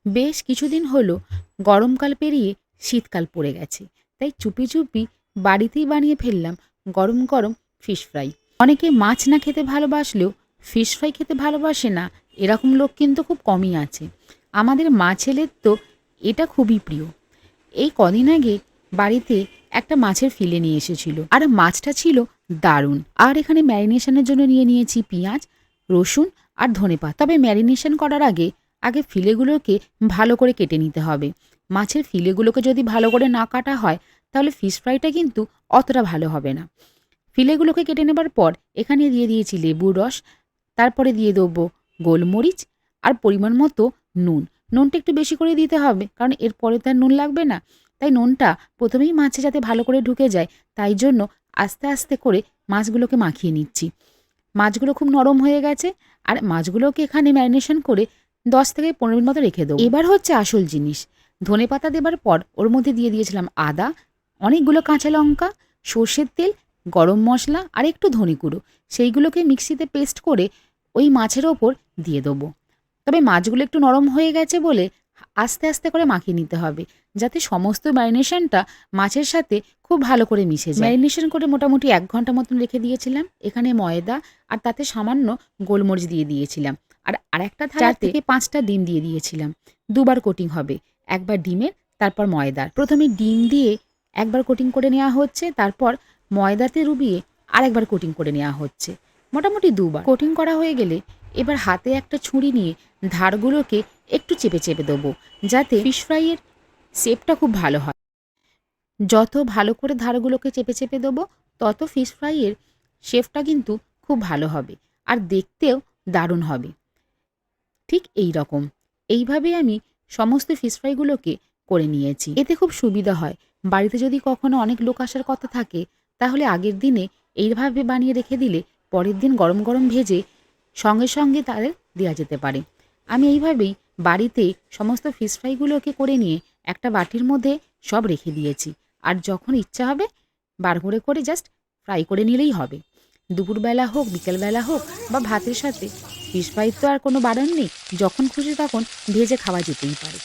বেশ কিছুদিন হলো গরমকাল পেরিয়ে শীতকাল পড়ে গেছে, তাই চুপি চুপি বাড়িতেই বানিয়ে ফেললাম গরম গরম ফিশ ফ্রাই। অনেকে মাছ না খেতে ভালোবাসলেও ফিশ ফ্রাই খেতে ভালোবাসে না এরকম লোক কিন্তু খুব কমই আছে। আমাদের মা ছেলের তো এটা খুবই প্রিয়। এই কদিন আগে বাড়িতে একটা মাছের ফিলে নিয়ে এসেছিল, আর মাছটা ছিল দারুণ। আর এখানে ম্যারিনেশনের জন্য নিয়ে নিয়েছি পেঁয়াজ, রসুন আর ধনেপাতা। তবে ম্যারিনেশন করার আগে আগে ফিলেগুলোকে ভালো করে কেটে নিতে হবে। মাছের ফিলেগুলোকে যদি ভালো করে না কাটা হয় তাহলে ফিশ ফ্রাইটা কিন্তু অতটা ভালো হবে না। ফিলেগুলোকে কেটে নেবার পর এখানে দিয়ে দিয়েছি লেবুর রস, তারপরে দিয়ে দেবো গোলমরিচ আর পরিমাণ মতো নুন। নুনটা একটু বেশি করে দিতে হবে, কারণ এরপরে তো আর নুন লাগবে না। তাই নুনটা প্রথমেই মাছে যাতে ভালো করে ঢুকে যায়, তাই জন্য আস্তে আস্তে করে মাছগুলোকে মাখিয়ে নিচ্ছি। মাছগুলো খুব নরম হয়ে গেছে, আর মাছগুলোকে এখানে ম্যারিনেশন করে 10 থেকে 15 মিনিট মতো রেখে দেবো। এবার হচ্ছে আসল জিনিস। ধনেপাতা দেবার পর ওর মধ্যে দিয়ে দিয়েছিলাম আদা, অনেকগুলো কাঁচা লঙ্কা, সর্ষের তেল, গরম মশলা আর একটু ধনে গুঁড়ো। সেইগুলোকে মিক্সিতে পেস্ট করে ওই মাছের ওপর দিয়ে দেবো। তবে মাছগুলো একটু নরম হয়ে গেছে বলে আস্তে আস্তে করে মাখিয়ে নিতে হবে, যাতে সমস্ত ম্যারিনেশনটা মাছের সাথে খুব ভালো করে মিশে যায়। ম্যারিনেশন করে মোটামুটি 1 ঘন্টা মতন রেখে দিয়েছিলাম। এখানে ময়দা আর তাতে সামান্য গোলমরিচ দিয়ে দিয়েছিলাম। আর আরেকটা থালাতে 4 থেকে 5টা ডিম দিয়ে দিয়েছিলাম। দুবার কোটিং হবে, একবার ডিমের, তারপর ময়দার। প্রথমে ডিম দিয়ে একবার কোটিং করে নেওয়া হচ্ছে, তারপর ময়দাতে ডুবিয়ে আরেকবার কোটিং করে নেওয়া হচ্ছে। মোটামুটি দুবার কোটিং করা হয়ে গেলে এবার হাতে একটা ছুরি নিয়ে ধারগুলোকে একটু চেপে চেপে দেবো, যাতে ফিশ ফ্রাইয়ের শেপটা খুব ভালো হয়। যত ভালো করে ধারগুলোকে চেপে চেপে দেবো তত ফিশ ফ্রাইয়ের শেপটা কিন্তু খুব ভালো হবে, আর দেখতেও দারুণ হবে। ঠিক এই রকম এইভাবে আমি সমস্ত ফিশ ফ্রাইগুলোকে করে নিয়েছি। এতে খুব সুবিধা হয়। বাড়িতে যদি কখনো অনেক লোক আসার কথা থাকে তাহলে আগের দিনে এইভাবে বানিয়ে রেখে দিলে পরের দিন গরম গরম ভেজে সঙ্গে সঙ্গে তাদের দেওয়া যেতে পারে। আমি এইভাবেই বাড়িতে সমস্ত ফিশ ফ্রাইগুলোকে করে নিয়ে একটা বাটির মধ্যে সব রেখে দিয়েছি। আর যখন ইচ্ছা হবে বার করে জাস্ট ফ্রাই করে নিলেই হবে। দুপুরবেলা হোক, বিকেলবেলা হোক বা ভাতের সাথে ফিশ ফ্রাই তো আর কোনো বারণ নেই। যখন খুশি তখন ভেজে খাওয়া যেতেই পারে।